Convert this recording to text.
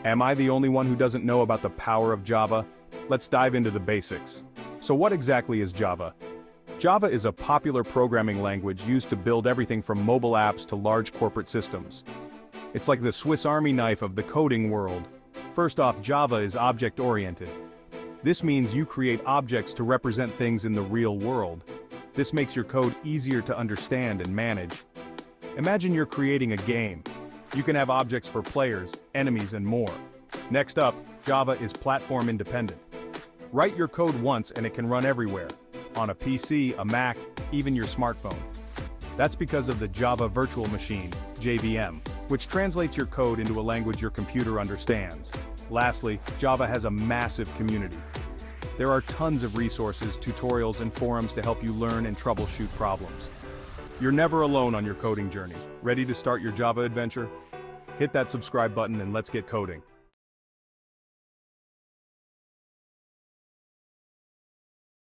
Am I the only one who doesn't know about the power of Java? Let's dive into the basics. So what exactly is Java? Java is a popular programming language used to build everything from mobile apps to large corporate systems. It's like the Swiss Army knife of the coding world. First off, Java is object-oriented. This means you create objects to represent things in the real world. This makes your code easier to understand and manage. Imagine you're creating a game. You can have objects for players, enemies, and more. Next up, Java is platform independent. Write your code once and it can run everywhere. On a PC, a Mac, even your smartphone. That's because of the Java Virtual Machine, JVM, which translates your code into a language your computer understands. Lastly, Java has a massive community. There are tons of resources, tutorials, and forums to help you learn and troubleshoot problems. You're never alone on your coding journey. Ready to start your Java adventure? Hit that subscribe button and let's get coding.